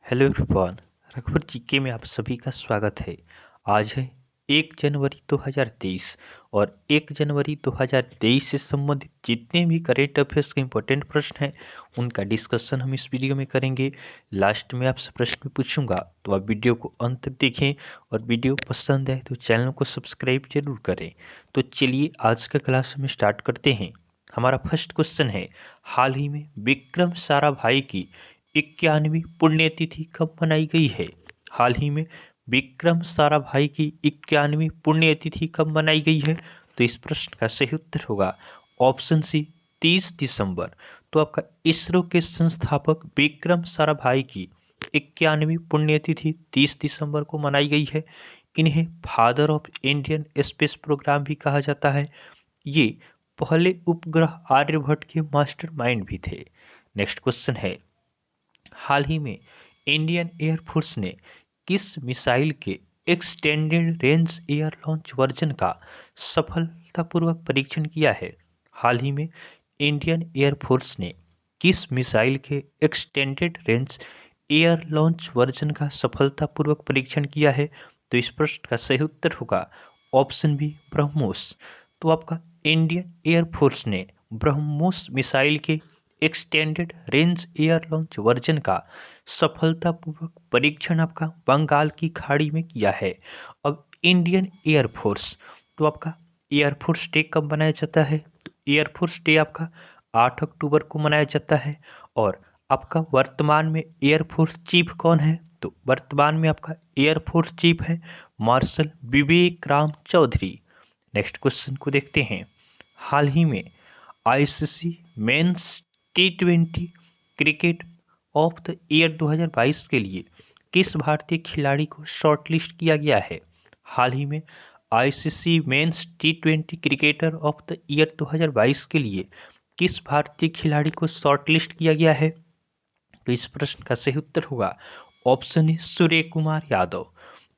Hello everyone. रघुवर GK में आप सभी का स्वागत है। आज है 1 जनवरी 2023 और 1 जनवरी 2023 से संबंधित जितने भी करेंट अफेयर्स के इम्पोर्टेंट प्रश्न हैं उनका डिस्कशन हम इस वीडियो में करेंगे। लास्ट में आपसे प्रश्न पूछूंगा तो आप वीडियो को अंत तक देखें और वीडियो पसंद है तो चैनल को सब्सक्राइब जरूर करें। तो चलिए आज का क्लास हम स्टार्ट करते हैं। हमारा फर्स्ट क्वेश्चन है, हाल ही में विक्रम साराभाई की 91वीं पुण्यतिथि कब मनाई गई है? हाल ही में विक्रम साराभाई की 91वीं पुण्यतिथि कब मनाई गई है? तो इस प्रश्न का सही उत्तर होगा ऑप्शन सी 30 दिसंबर। तो आपका इसरो के संस्थापक विक्रम साराभाई की 91वीं पुण्यतिथि 30 दिसंबर को मनाई गई है। इन्हें father of Indian space program भी कहा जाता है। ये पहले उपग्रह आर्यभट्ट के मास्टरमाइंड भी थे। नेक्स्ट क्वेश्चन है, हाल ही में इंडियन एयरफोर्स ने किस मिसाइल के extended range air launch version का सफलतापूर्वक परीक्षण किया है? हाल ही में इंडियन एयरफोर्स ने किस मिसाइल के extended range air launch version का सफलतापूर्वक परीक्षण किया है? तो इस प्रश्न का सही उत्तर होगा ऑप्शन बी ब्रह्मोस। तो आपका इंडियन एयरफोर्स ने ब्रह्मोस मिसाइल के extended range air launch version का सफलतापूर्वक परीक्षण आपका बंगाल की खाड़ी में किया है। अब इंडियन एयरफोर्स, तो आपका एयरफोर्स डे कब मनाया जाता है? तो एयरफोर्स डे आपका 8 अक्टूबर को मनाया जाता है। और आपका वर्तमान में एयरफोर्स चीफ कौन है? तो वर्तमान में आपका एयरफोर्स चीफ है मार्शल विवेक राम चौधरी। नेक्स्ट क्वेश्चन को देखते हैं, हाल ही में ICC men's T20 cricket of the year 2022 के लिए किस भारतीय खिलाड़ी को शॉर्टलिस्ट किया गया है? हाल ही में ICC men's T20 cricketer of the year 2022 के लिए किस भारतीय खिलाड़ी को शॉर्टलिस्ट किया गया है? तो इस प्रश्न का सही उत्तर होगा ऑप्शन ए सूर्य कुमार यादव।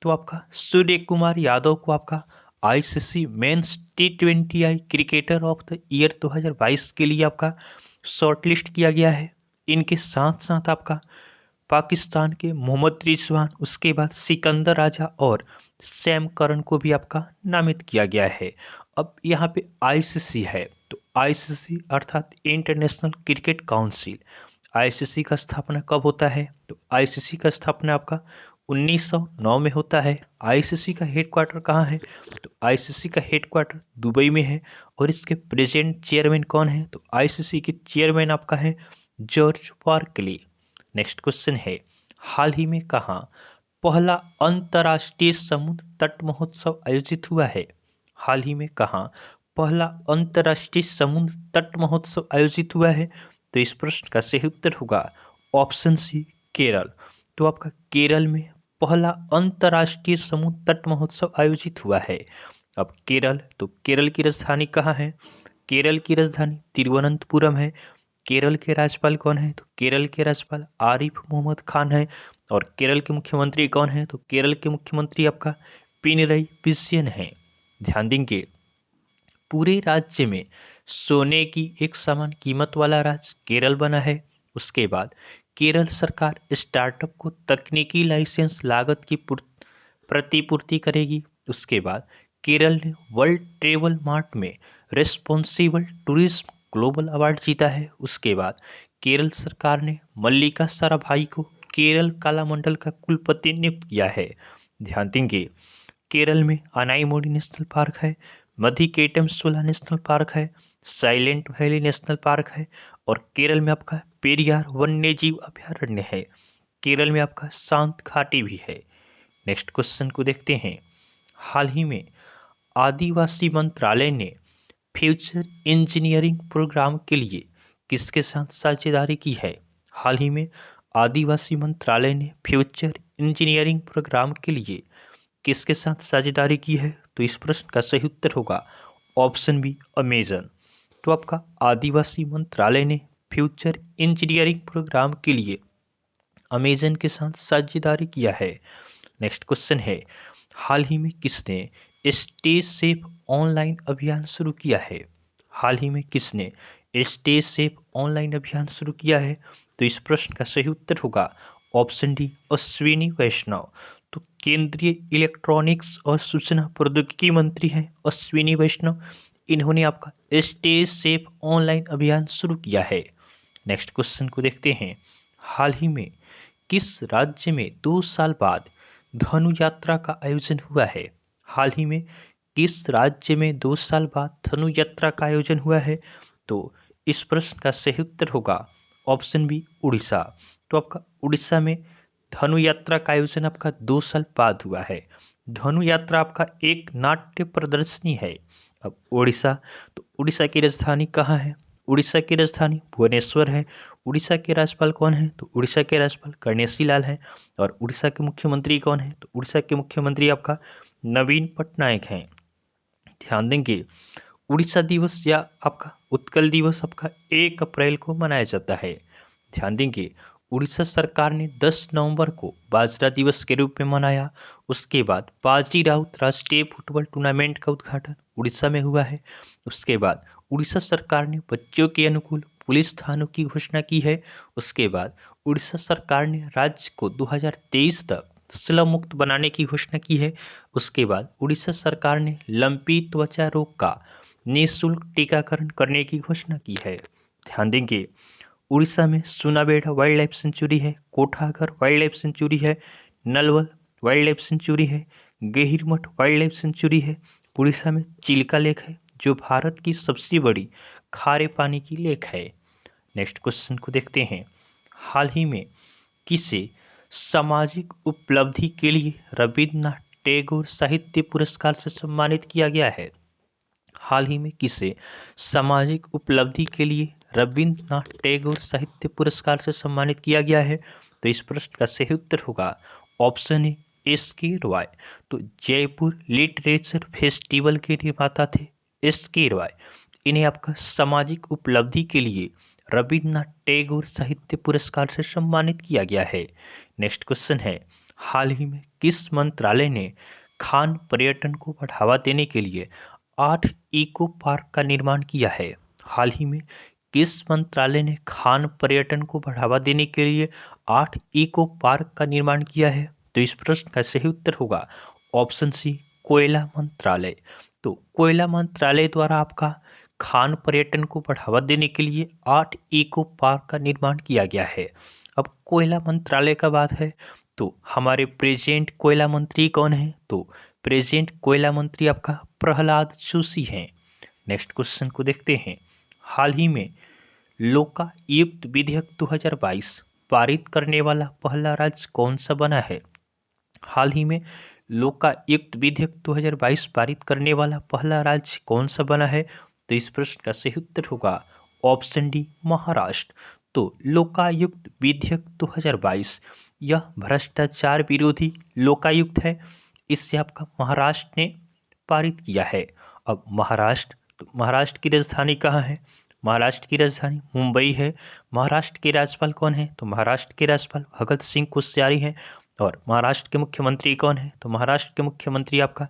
तो आपका सूर्य कुमार यादव को आपका ICC men's T20 cricketer of the year 2022 के लिए आपका शॉर्टलिस्ट किया गया है। इनके साथ साथ आपका पाकिस्तान के मोहम्मद रिजवान, उसके बाद सिकंदर राजा और सैम करन को भी आपका नामित किया गया है। अब यहाँ पे आईसीसी है, तो आईसीसी अर्थात इंटरनेशनल क्रिकेट काउंसिल, आईसीसी का स्थापना कब होता है? तो आईसीसी का स्थापना आपका 1909 में होता है। आईसीसी का हेडक्वार्टर कहाँ है? तो आईसीसी का हेडक्वार्टर दुबई में है। और इसके प्रेजेंट चेयरमैन कौन है? तो आईसीसी के चेयरमैन आपका है जॉर्ज बार्कले। नेक्स्ट क्वेश्चन है, हाल ही में कहाँ पहला अंतर्राष्ट्रीय समुद्र तट महोत्सव आयोजित हुआ है? हाल ही में कहाँ पहला अंतर्राष्ट्रीय समुद्र तट महोत्सव आयोजित हुआ है? तो इस प्रश्न का सही उत्तर होगा ऑप्शन सी केरल। तो आपका केरल में पहला अंतर्राष्ट्रीय समुद्र तट महोत्सव आयोजित हुआ है। अब केरल, तो केरल की राजधानी कहाँ है? केरल की राजधानी तिरुवनंतपुरम है। केरल के राज्यपाल कौन है? तो केरल के राज्यपाल आरिफ मोहम्मद खान है। और केरल के मुख्यमंत्री कौन है? तो केरल के मुख्यमंत्री आपका पिनरई विजयन है। ध्यान देंगे, पूरे राज्य में सोने की एक समान कीमत वाला राज्य केरल बना है। उसके बाद केरल सरकार स्टार्टअप को तकनीकी लाइसेंस लागत की प्रतिपूर्ति करेगी। उसके बाद केरल ने वर्ल्ड ट्रेवल मार्ट में रिस्पॉन्सिबल टूरिज्म ग्लोबल अवार्ड जीता है। उसके बाद केरल सरकार ने मल्लिका साराभाई को केरल कलामंडल का कुलपति नियुक्त किया है। ध्यान देंगे, केरल में अनाईमोडी नेशनल पार्क है, मधिकेटम शोला नेशनल पार्क है, साइलेंट वैली नेशनल पार्क है। और केरल में आपका पेरियार वन्यजीव अभयारण्य है। केरल में आपका शांत घाटी भी है। नेक्स्ट क्वेश्चन को देखते हैं, हाल ही में आदिवासी मंत्रालय ने फ्यूचर इंजीनियरिंग प्रोग्राम के लिए किसके साथ साझेदारी की है? हाल ही में आदिवासी मंत्रालय ने फ्यूचर इंजीनियरिंग प्रोग्राम के लिए किसके साथ साझेदारी की है? तो इस प्रश्न का सही उत्तर होगा ऑप्शन बी अमेजन। तो आपका आदिवासी मंत्रालय ने फ्यूचर इंजीनियरिंग प्रोग्राम के लिए अमेजन के साथ साझेदारी किया है। नेक्स्ट क्वेश्चन है, हाल ही में किसने स्टेज सेफ ऑनलाइन अभियान शुरू किया है? हाल ही में किसने स्टेज सेफ ऑनलाइन अभियान शुरू किया है? तो इस प्रश्न का सही उत्तर होगा ऑप्शन डी अश्विनी वैष्णव। तो केंद्रीय इलेक्ट्रॉनिक्स और सूचना प्रौद्योगिकी मंत्री हैं अश्विनी वैष्णव। इन्होंने आपका स्टेज सेफ ऑनलाइन अभियान शुरू किया है। नेक्स्ट क्वेश्चन को देखते हैं। हाल ही में किस राज्य में 2 साल बाद धनु यात्रा का आयोजन हुआ है? हाल ही में किस राज्य में 2 साल बाद धनु यात्रा का आयोजन हुआ है? तो इस प्रश्न का सही उत्तर होगा ऑप्शन बी उड़ीसा। तो आपका उड़ीसा में धनु यात्रा का आयोजन आपका 2 साल बाद हुआ है। धनु यात्रा आपका एक नाट्य प्रदर्शनी है। अब उड़ीसा, तो उड़ीसा की राजधानी कहाँ है? उड़ीसा की राजधानी भुवनेश्वर है। उड़ीसा के राज्यपाल कौन है? तो उड़ीसा के राज्यपाल गणेशी लाल हैं। और उड़ीसा के मुख्यमंत्री कौन है? तो उड़ीसा के मुख्यमंत्री आपका नवीन पटनायक हैं। ध्यान देंगे, उड़ीसा दिवस या आपका उत्कल दिवस आपका 1 अप्रैल को मनाया जाता है। ध्यान देंगे, उड़ीसा सरकार ने 10 नवंबर को बाजरा दिवस के रूप में मनाया। उसके बाद बाजी राउत राष्ट्रीय फुटबॉल टूर्नामेंट का उद्घाटन उड़ीसा में हुआ है। उसके बाद उड़ीसा सरकार ने बच्चों के अनुकूल पुलिस थानों की घोषणा की है। उसके बाद उड़ीसा सरकार ने राज्य को 2023 तक श्लम मुक्त बनाने की घोषणा की है। उसके बाद उड़ीसा सरकार ने लंपी त्वचा रोग का निःशुल्क टीकाकरण करने की घोषणा की है। ध्यान देंगे, उड़ीसा में सुनाबेड़ा वाइल्ड लाइफ सेंचुरी है, कोठाघर वाइल्ड लाइफ सेंचुरी है, नलवल वाइल्ड लाइफ सेंचुरी है, गहिरमठ वाइल्ड लाइफ सेंचुरी है। उड़ीसा में चिल्का लेक है जो भारत की सबसे बड़ी खारे पानी की लेक है। नेक्स्ट क्वेश्चन को देखते हैं। हाल ही में किसे सामाजिक उपलब्धि के लिए रविन्द्रनाथ टैगोर साहित्य पुरस्कार से सम्मानित किया गया है? हाल ही में किसे सामाजिक उपलब्धि के लिए रविन्द्रनाथ टैगोर साहित्य पुरस्कार से सम्मानित किया गया है? तो इस प्रश्न का सही उत्तर होगा ऑप्शन ए एस.के. रॉय। तो जयपुर लिटरेचर फेस्टिवल के निर्माता थे एस.के. रॉय। इन्हें आपका सामाजिक उपलब्धि के लिए रविन्द्रनाथ टैगोर साहित्य पुरस्कार से सम्मानित किया गया है। नेक्स्ट क्वेश्चन है, हाल ही में किस मंत्रालय ने खान पर्यटन को बढ़ावा देने के लिए 8 इको पार्क का निर्माण किया है? हाल ही में किस मंत्रालय ने खान पर्यटन को बढ़ावा देने के लिए 8 इको पार्क का निर्माण किया है? तो इस प्रश्न का सही उत्तर होगा ऑप्शन सी कोयला मंत्रालय। तो कोयला मंत्रालय द्वारा आपका खान पर्यटन को बढ़ावा देने के लिए 8 इको पार्क का निर्माण किया गया है। अब कोयला मंत्रालय का बात है तो हमारे प्रेजेंट कोयला मंत्री कौन है? तो प्रेजेंट कोयला मंत्री आपका प्रहलाद जोशी हैं। नेक्स्ट क्वेश्चन को देखते हैं। हाल ही में लोकायुक्त विधेयक 2022 पारित करने वाला पहला राज्य कौन सा बना है? हाल ही में लोकायुक्त विधेयक 2022 पारित करने वाला पहला राज्य कौन सा बना है? तो इस प्रश्न का सही उत्तर होगा ऑप्शन डी महाराष्ट्र। तो लोकायुक्त विधेयक 2022 यह भ्रष्टाचार विरोधी लोकायुक्त है। इससे आपका महाराष्ट्र ने पारित किया है। अब महाराष्ट्र, तो महाराष्ट्र की राजधानी कहाँ है? महाराष्ट्र की राजधानी मुंबई है। महाराष्ट्र के राज्यपाल कौन है? तो महाराष्ट्र के राज्यपाल भगत सिंह कोश्यारी हैं। और महाराष्ट्र के मुख्यमंत्री कौन है? तो महाराष्ट्र के मुख्यमंत्री आपका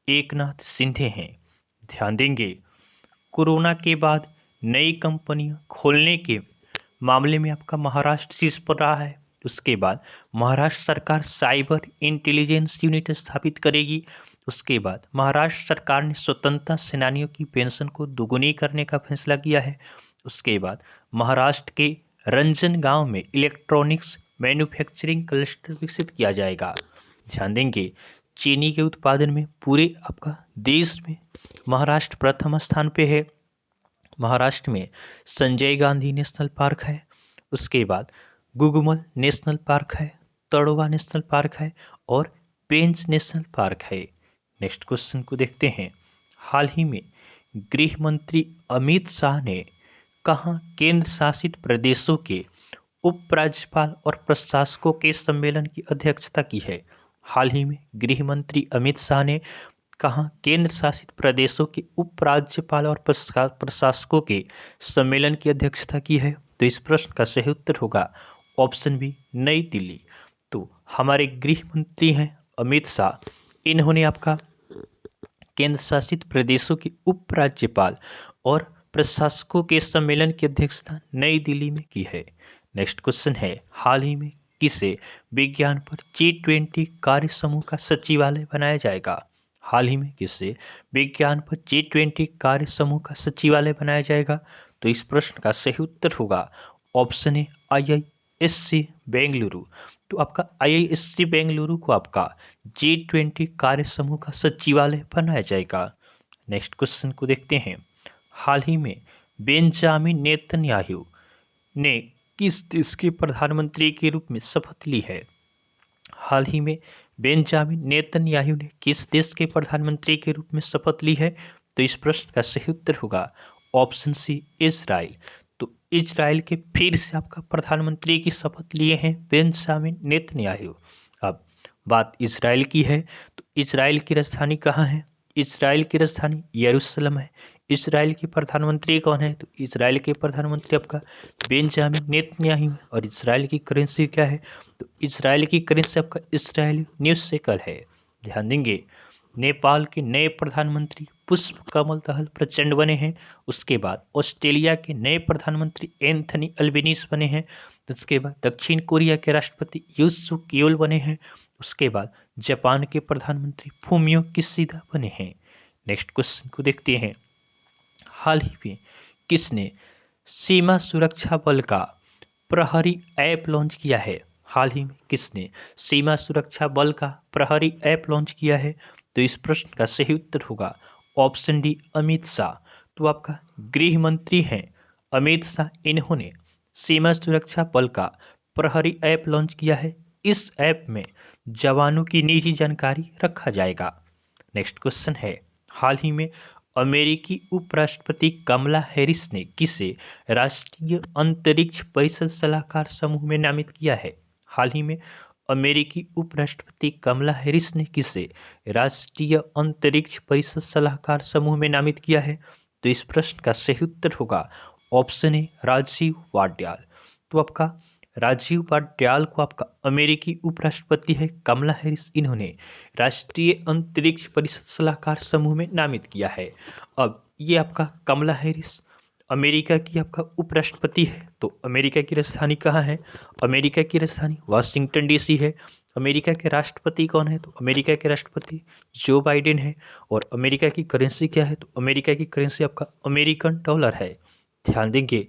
एकनाथ शिंदे हैं। ध्यान देंगे, कोरोना के बाद नई कंपनियां खोलने के मामले में आपका महाराष्ट्र शीर्ष पर रहा है। उसके बाद महाराष्ट्र सरकार साइबर इंटेलिजेंस यूनिट स्थापित करेगी। उसके बाद महाराष्ट्र सरकार ने स्वतंत्रता सेनानियों की पेंशन को दोगुनी करने का फैसला किया है। उसके बाद महाराष्ट्र के रंजन गांव में इलेक्ट्रॉनिक्स मैन्युफैक्चरिंग क्लस्टर विकसित किया जाएगा। ध्यान देंगे, चीनी के उत्पादन में पूरे आपका देश में महाराष्ट्र प्रथम स्थान पे है। महाराष्ट्र में संजय गांधी नेशनल पार्क है। उसके बाद गुगमल नेशनल पार्क है, तड़ोवा नेशनल पार्क है और पेंच नेशनल पार्क है। नेक्स्ट क्वेश्चन को देखते हैं। हाल ही में गृह मंत्री अमित शाह ने कहाँ केंद्र शासित प्रदेशों के उपराज्यपाल और प्रशासकों के सम्मेलन की अध्यक्षता की है? हाल ही में गृह मंत्री अमित शाह ने कहाँ केंद्र शासित प्रदेशों के उपराज्यपाल और प्रशासकों के सम्मेलन की अध्यक्षता की है? तो इस प्रश्न का सही उत्तर होगा ऑप्शन बी नई दिल्ली। तो हमारे गृह मंत्री हैं अमित शाह। इन्होंने आपका केंद्र शासित प्रदेशों के उपराज्यपाल और प्रशासकों के सम्मेलन की अध्यक्षता नई दिल्ली में की है। नेक्स्ट क्वेश्चन है, हाल ही में किसे विज्ञान पर G20 कार्य समूह का सचिवालय बनाया जाएगा? हाल ही में किसे विज्ञान पर G20 कार्य समूह का सचिवालय बनाया जाएगा? तो इस प्रश्न का सही उत्तर होगा ऑप्शन ए IISc बेंगलुरु। तो आपका IISc बेंगलुरु को आपका G20 कार्य समूह का सचिवालय बनाया जाएगा। नेक्स्ट क्वेश्चन को देखते हैं। हाल ही में बेंजामिन नेतन्याहू ने किस देश के प्रधानमंत्री के रूप में शपथ ली है? हाल ही में बेंजामिन नेतन्याहू ने किस देश के प्रधानमंत्री के रूप में शपथ ली है? तो इस प्रश्न का सही उत्तर होगा ऑप्शन सी इजराइल। तो इजराइल के फिर से आपका प्रधानमंत्री की शपथ लिए हैं बेंजामिन नेतन्याहू। अब बात इजराइल की है तो इजराइल की राजधानी कहाँ है? इजराइल की राजधानी यरूशलेम है। इजराइल के प्रधानमंत्री कौन है? तो इजराइल के प्रधानमंत्री आपका बेंजामिन नेतन्याहू है। और इजराइल की करेंसी क्या है? तो इजराइल की करेंसी आपका इजरायली न्यूज़ शेकल है। ध्यान देंगे। नेपाल के नए प्रधानमंत्री पुष्प कमल दहल प्रचंड बने हैं। उसके बाद ऑस्ट्रेलिया के नए प्रधानमंत्री एंथनी अल्बेनीज बने हैं। उसके बाद दक्षिण कोरिया के राष्ट्रपति यूं सुक येल बने हैं। उसके बाद जापान के प्रधानमंत्री फूमियो किशिदा बने हैं। नेक्स्ट क्वेश्चन को देखते हैं। हाल ही में किसने सीमा सुरक्षा बल का प्रहरी ऐप लॉन्च किया है? हाल ही में किसने सीमा सुरक्षा बल का प्रहरी ऐप लॉन्च किया है? तो इस प्रश्न का सही उत्तर होगा ऑप्शन डी अमित शाह। तो आपका गृह मंत्री हैं अमित शाह, इन्होंने सीमा सुरक्षा बल का प्रहरी ऐप लॉन्च किया है। इस ऐप में जवानों की निजी जानकारी रखा जाएगा। नेक्स्ट क्वेश्चन है। हाल ही में अमेरिकी उपराष्ट्रपति कमला हैरिस ने किसे राष्ट्रीय अंतरिक्ष परिषद सलाहकार समूह में नामित किया है? हाल ही में अमेरिकी उपराष्ट्रपति कमला हैरिस ने किसे राष्ट्रीय अंतरिक्ष परिषद सलाहकार समूह में नामित किया है? तो इस प्रश्न का सही उत्तर होगा ऑप्शन ए राजीव वाड्याल। तो आपका राजीव वाड्याल को आपका अमेरिकी उपराष्ट्रपति है कमला हैरिस, इन्होंने राष्ट्रीय अंतरिक्ष परिषद सलाहकार समूह में नामित किया है। अब ये आपका कमला हैरिस अमेरिका की आपका उपराष्ट्रपति है। तो अमेरिका की राजधानी कहाँ है? अमेरिका की राजधानी वाशिंगटन DC है। अमेरिका के राष्ट्रपति कौन है? तो अमेरिका के राष्ट्रपति जो बाइडेन है। और अमेरिका की करेंसी क्या है? तो अमेरिका की करेंसी आपका अमेरिकन डॉलर है। ध्यान देंगे।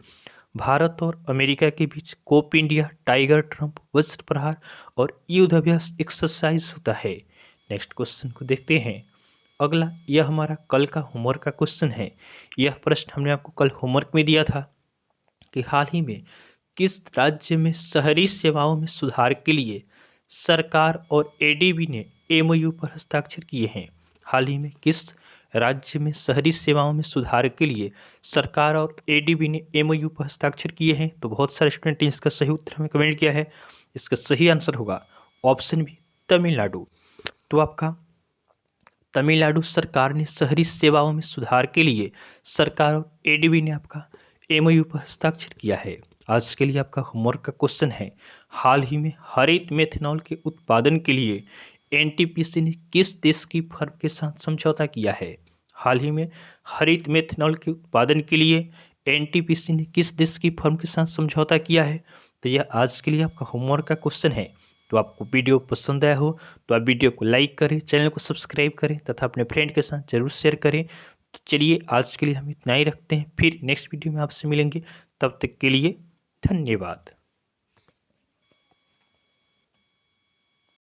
भारत और अमेरिका के बीच कोप इंडिया, टाइगर ट्रंप, वज्र प्रहार और युद्ध अभ्यास एक्सरसाइज होता है। नेक्स्ट क्वेश्चन को देखते हैं। अगला यह हमारा कल का होमवर्क का क्वेश्चन है। यह प्रश्न हमने आपको कल होमवर्क में दिया था कि हाल ही में किस राज्य में शहरी सेवाओं में सुधार के लिए सरकार और ADB ने MOU पर हस्ताक्षर किए हैं? हाल ही में किस राज्य में शहरी सेवाओं में सुधार के लिए सरकार और ADB ने MOU पर हस्ताक्षर किए हैं? तो बहुत सारे स्टूडेंट ने इसका सही उत्तर हमें कमेंट किया है। इसका सही आंसर होगा ऑप्शन बी तमिलनाडु। तो आपका तमिलनाडु सरकार ने शहरी सेवाओं में सुधार के लिए सरकार और ADB ने आपका MOU पर हस्ताक्षर किया है। आज के लिए आपका होमवर्क का क्वेश्चन है। हाल ही में हरित मेथनॉल के उत्पादन के लिए NTPC ने किस देश की फर्म के साथ समझौता किया है? हाल ही में हरित मेथनॉल के उत्पादन के लिए NTPC ने किस देश की फर्म के साथ समझौता किया है? तो यह आज के लिए आपका होमवर्क का क्वेश्चन है। तो आपको वीडियो पसंद आया हो तो आप वीडियो को लाइक करें, चैनल को सब्सक्राइब करें तथा अपने फ्रेंड के साथ जरूर शेयर करें। तो चलिए आज के लिए हम इतना ही रखते हैं, फिर नेक्स्ट वीडियो में आपसे मिलेंगे। तब तक के लिए धन्यवाद।